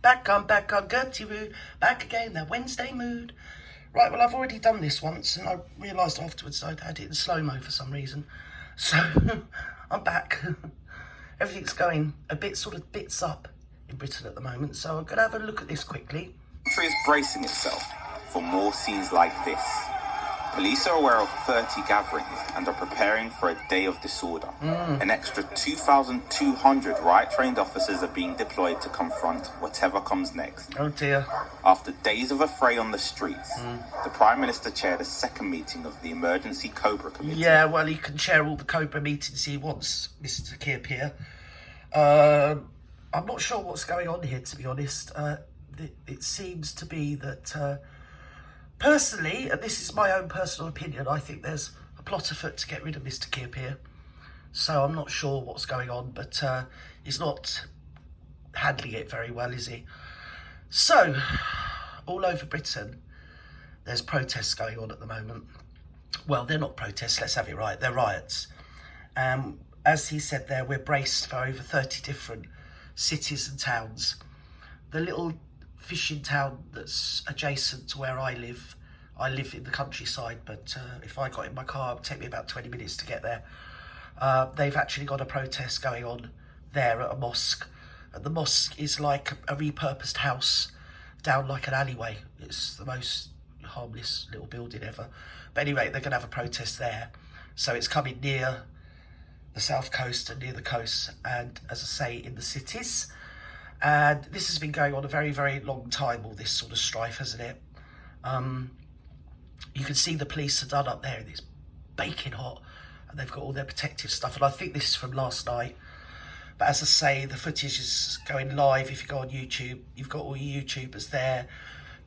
Back on Gertie Woo, back again, that Wednesday mood. Right, well, I've already done this once, and I realised afterwards I'd had it in slow-mo for some reason. So, I'm back. Everything's going a bit sort of bits up in Britain at the moment, so I'm going to have a look at this quickly. The country is bracing itself for more scenes like this. Police are aware of 30 gatherings and are preparing for a day of disorder. An extra 2,200 riot-trained officers are being deployed to confront whatever comes next. Oh dear. After days of a fray on the streets, the Prime Minister chaired a second meeting of the Emergency Cobra Committee. Yeah, well, he can chair all the Cobra meetings he wants, Mr. Keir. I'm not sure what's going on here, to be honest. It seems to be that... Personally, and this is my own personal opinion, I think there's a plot afoot to get rid of Mr. Keir. So I'm not sure what's going on, but he's not handling it very well, is he? So, all over Britain, there's protests going on at the moment. Well, they're not protests, let's have it right, they're riots. As he said there, we're braced for over 30 different cities and towns. The little fishing town that's adjacent to where I live in the countryside, but if I got in my car, it would take me about 20 minutes to get there. They've actually got a protest going on there at a mosque, and the mosque is like a repurposed house down like an alleyway. It's the most harmless little building ever, but anyway, they're going to have a protest there, so it's coming near the south coast and near the coast, and as I say, in the cities. And this has been going on a very, very long time, all this sort of strife, hasn't it? You can see the police are done up there and it's baking hot and they've got all their protective stuff. And I think this is from last night. But as I say, the footage is going live. If you go on YouTube, you've got all your YouTubers there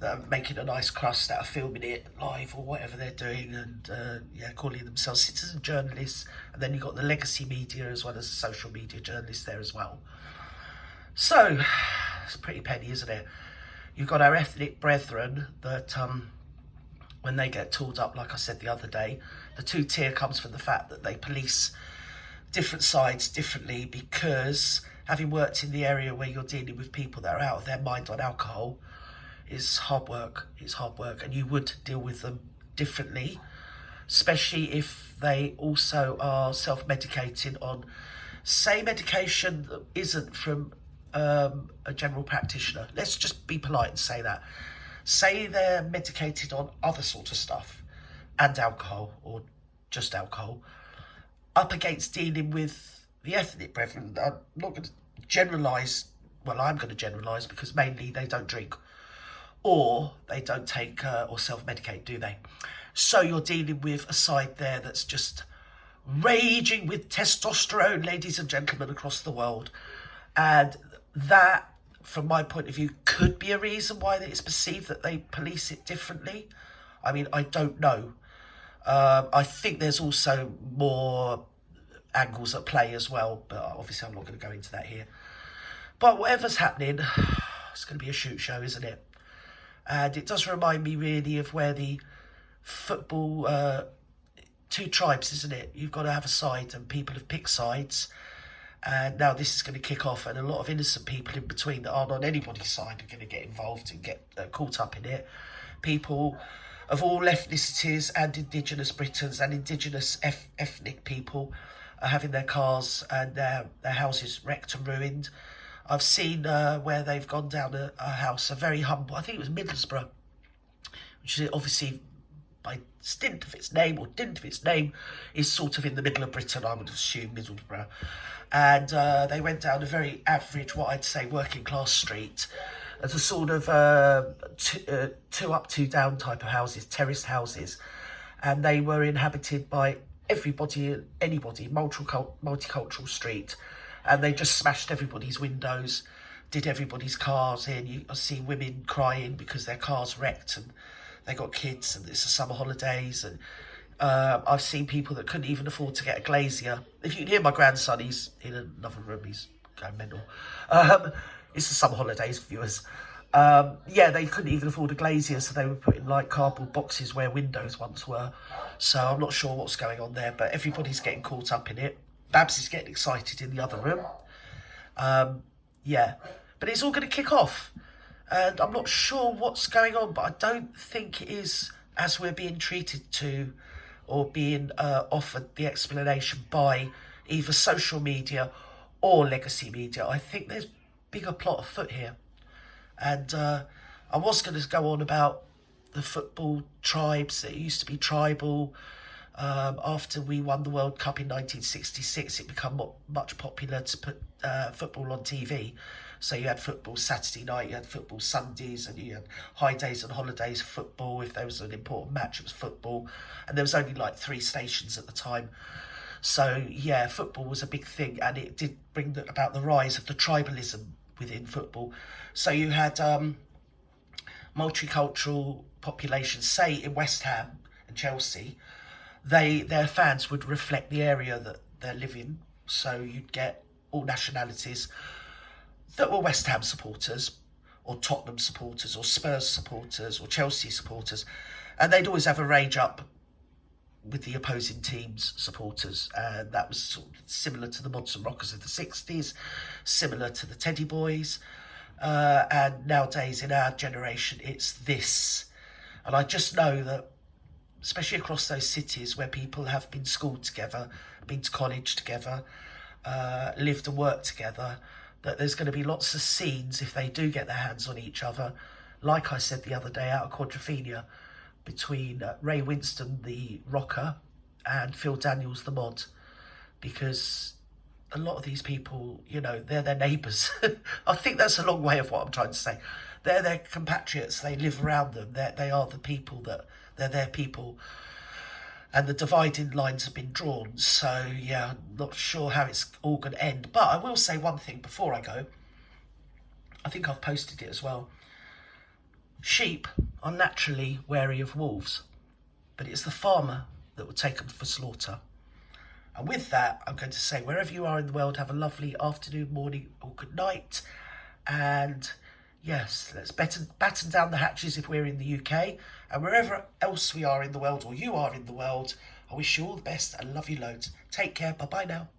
that are making a nice crust, that are filming it live or whatever they're doing, and calling themselves citizen journalists. And then you've got the legacy media as well as the social media journalists there as well. So, it's pretty penny, isn't it? You've got our ethnic brethren that, when they get tooled up, like I said the other day, the two-tier comes from the fact that they police different sides differently, because having worked in the area where you're dealing with people that are out of their mind on alcohol is hard work. It's hard work, and you would deal with them differently, especially if they also are self-medicating on, say, medication that isn't from a general practitioner. Let's just be polite and say that. Say they're medicated on other sort of stuff and alcohol, or just alcohol, up against dealing with the ethnic brethren. I'm not going to generalise, well, I'm going to generalise, because mainly they don't drink or they don't take or self-medicate, do they? So you're dealing with a side there that's just raging with testosterone, ladies and gentlemen, across the world. And that, from my point of view, could be a reason why it's perceived that they police it differently. I mean, I don't know. I think there's also more angles at play as well, but obviously I'm not going to go into that here. But whatever's happening, it's going to be a shoot show, isn't it? And it does remind me really of where the football, two tribes, isn't it? You've got to have a side, and people have picked sides. And now this is going to kick off, and a lot of innocent people in between that aren't on anybody's side are going to get involved and get caught up in it. People of all ethnicities and indigenous Britons and indigenous ethnic people are having their cars and their houses wrecked and ruined. I've seen where they've gone down a house, a very humble, I think it was Middlesbrough, which is obviously by stint of its name, or dint of its name, is sort of in the middle of Britain, I would assume, Middlesbrough. And they went down a very average, what I'd say, working class street, as a sort of two up, two down type of houses, terraced houses. And they were inhabited by everybody, anybody, multicultural street. And they just smashed everybody's windows, did everybody's cars in. You see women crying because their car's wrecked and they got kids and it's the summer holidays. And I've seen people that couldn't even afford to get a glazier. If you can hear my grandson, he's in another room, he's going mental. It's the summer holidays, viewers. They couldn't even afford a glazier, so they were putting like cardboard boxes where windows once were. So I'm not sure what's going on there, but everybody's getting caught up in it. Babs is getting excited in the other room. But it's all going to kick off. And I'm not sure what's going on, but I don't think it is as we're being treated to or being offered the explanation by either social media or legacy media. I think there's bigger plot afoot here. And I was going to go on about the football tribes. It used to be tribal. After we won the World Cup in 1966, it became much popular to put football on TV. So you had football Saturday night, you had football Sundays, and you had high days and holidays football. If there was an important match, it was football. And there was only like 3 stations at the time. So yeah, football was a big thing, and it did bring about the rise of the tribalism within football. So you had multicultural populations, say in West Ham and Chelsea, their fans would reflect the area that they're living. So you'd get all nationalities that were West Ham supporters, or Tottenham supporters, or Spurs supporters, or Chelsea supporters, and they'd always have a rage up with the opposing team's supporters. And that was sort of similar to the Mods and Rockers of the 60s, similar to the Teddy Boys, and nowadays in our generation it's this. And I just know that, especially across those cities where people have been schooled together, been to college together, lived and worked together, that there's going to be lots of scenes, if they do get their hands on each other, like I said the other day out of Quadrophenia, between Ray Winston, the rocker, and Phil Daniels, the mod, because a lot of these people, you know, they're their neighbours. I think that's a long way of what I'm trying to say. They're their compatriots, they live around them, they are the people they're their people. And the dividing lines have been drawn. So, yeah, I'm not sure how it's all going to end. But I will say one thing before I go. I think I've posted it as well. Sheep are naturally wary of wolves, but it's the farmer that will take them for slaughter. And with that, I'm going to say, wherever you are in the world, have a lovely afternoon, morning, or good night. And yes, let's batten down the hatches if we're in the UK. And wherever else we are in the world, or you are in the world, I wish you all the best and love you loads. Take care. Bye-bye now.